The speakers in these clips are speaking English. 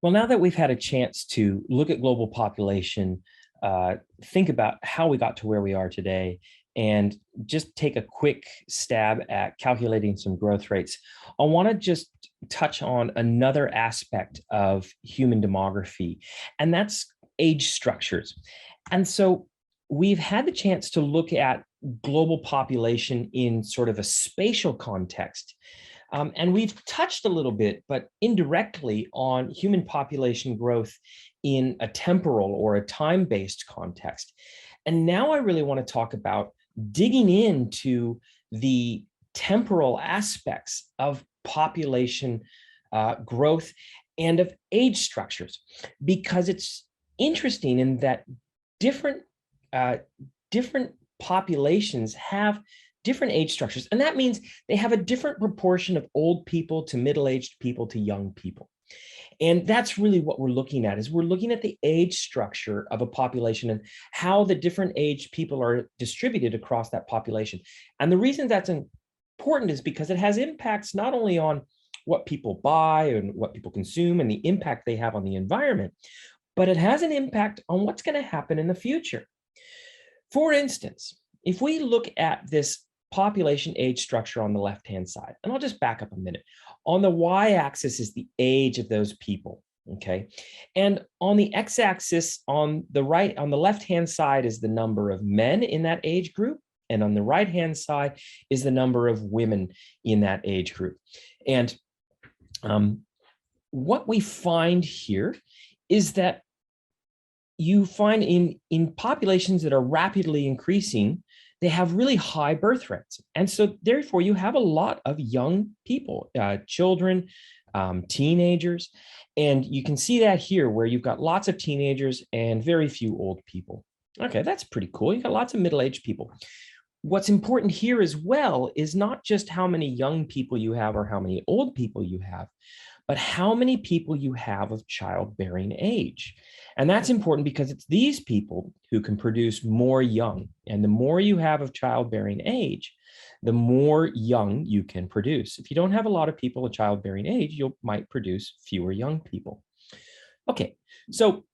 Well, now that we've had a chance to look at global population, think about how we got to where we are today, and just take a quick stab at calculating some growth rates, I want to just touch on another aspect of human demography, and that's age structures. And so we've had the chance to look at global population in sort of a spatial context. And we've touched a little bit, but indirectly, on human population growth in a temporal or a time-based context. And now I really want to talk about digging into the temporal aspects of population growth and of age structures, because it's interesting in that different uh, different populations have different age structures. And that means they have a different proportion of old people to middle-aged people to young people. And that's really what we're looking at, is we're looking at the age structure of a population and how the different age people are distributed across that population. And the reason that's important is because it has impacts not only on what people buy and what people consume and the impact they have on the environment, but it has an impact on what's going to happen in the future. For instance, if we look at this population age structure on the left-hand side, and I'll just back up a minute. On the y-axis is the age of those people, okay? And on the x-axis, on the left-hand side is the number of men in that age group, and on the right-hand side is the number of women in that age group. And what we find here is that you find in populations that are rapidly increasing, they have really high birth rates. And so therefore you have a lot of young people, children, teenagers. And you can see that here where you've got lots of teenagers and very few old people. Okay, that's pretty cool. You've got lots of middle-aged people. What's important here as well is not just how many young people you have or how many old people you have, but how many people you have of childbearing age. And that's important because it's these people who can produce more young. And the more you have of childbearing age, the more young you can produce. If you don't have a lot of people of childbearing age, you might produce fewer young people. Okay, so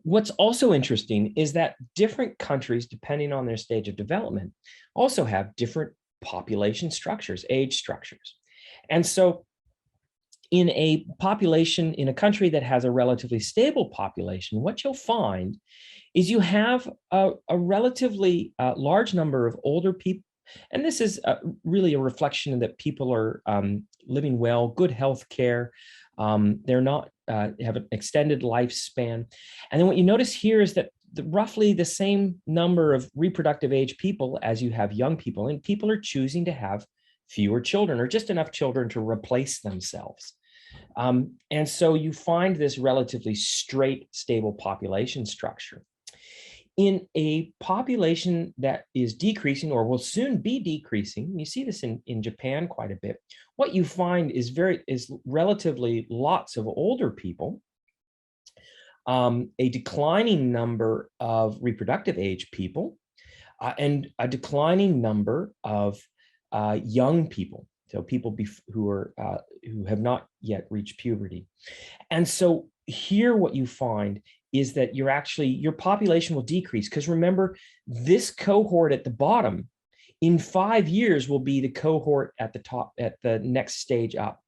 what's also interesting is that different countries, depending on their stage of development, also have different population structures, age structures. And so in a population, in a country that has a relatively stable population, what you'll find is you have a relatively large number of older people. And this is really a reflection that people are living well, good health care. They're not have an extended lifespan. And then what you notice here is that roughly the same number of reproductive age people as you have young people, and people are choosing to have fewer children or just enough children to replace themselves. And so you find this relatively straight, stable population structure. In a population that is decreasing or will soon be decreasing, you see this in Japan quite a bit, what you find is relatively lots of older people, a declining number of reproductive age people, and a declining number of young people. So people who have not yet reached puberty. And so here what you find is that your population will decrease, because remember, this cohort at the bottom in 5 years will be the cohort at the top, at the next stage up.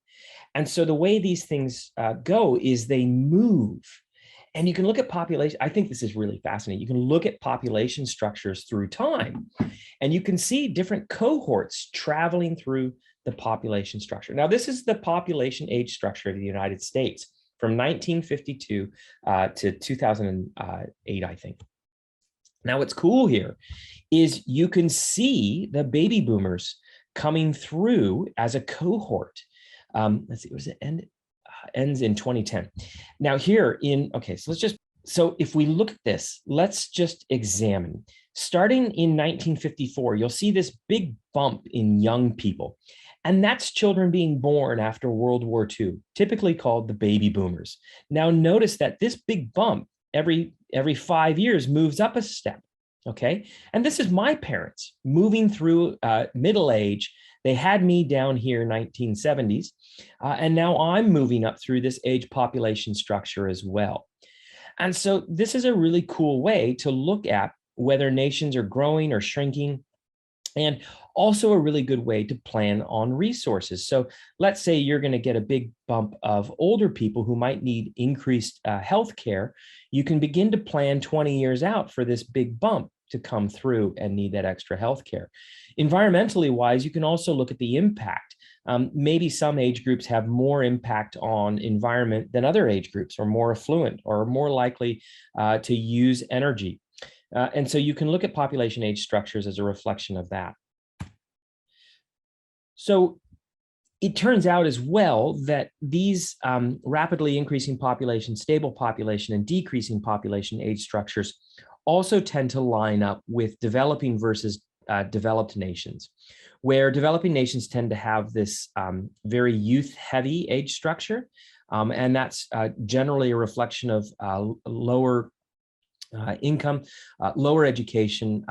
And so the way these things go is they move. And you can look at population. I think this is really fascinating. You can look at population structures through time, and you can see different cohorts traveling through the population structure. Now, this is the population age structure of the United States from 1952 to 2008, I think. Now, what's cool here is you can see the baby boomers coming through as a cohort. Let's see, was it ends in 2010. Now here okay, so if we look at this, let's just examine. Starting in 1954, you'll see this big bump in young people. And that's children being born after World War II, typically called the baby boomers. Now notice that this big bump every 5 years moves up a step, okay? And this is my parents moving through middle age. They had me down here in 1970s, and now I'm moving up through this age population structure as well. And so this is a really cool way to look at whether nations are growing or shrinking, and also a really good way to plan on resources. So let's say you're going to get a big bump of older people who might need increased health care. You can begin to plan 20 years out for this big bump to come through and need that extra health care. Environmentally wise, you can also look at the impact. Maybe some age groups have more impact on environment than other age groups, or more affluent, or more likely to use energy. And so you can look at population age structures as a reflection of that. So it turns out as well that these rapidly increasing population, stable population, and decreasing population age structures also tend to line up with developing versus developed nations, where developing nations tend to have this very youth-heavy age structure. And that's generally a reflection of lower income, lower education,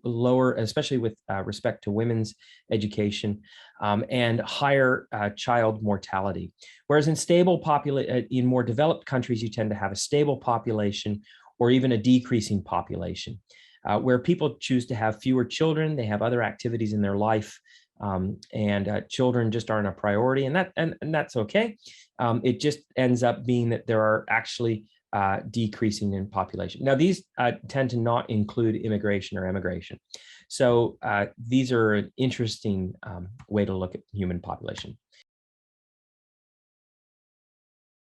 lower, especially with respect to women's education, and higher child mortality. Whereas in in more developed countries, you tend to have a stable population or even a decreasing population, where people choose to have fewer children. They have other activities in their life, and children just aren't a priority, and that's okay. It just ends up being that there are actually decreasing in population. Now, these tend to not include immigration or emigration. So these are an interesting way to look at human population.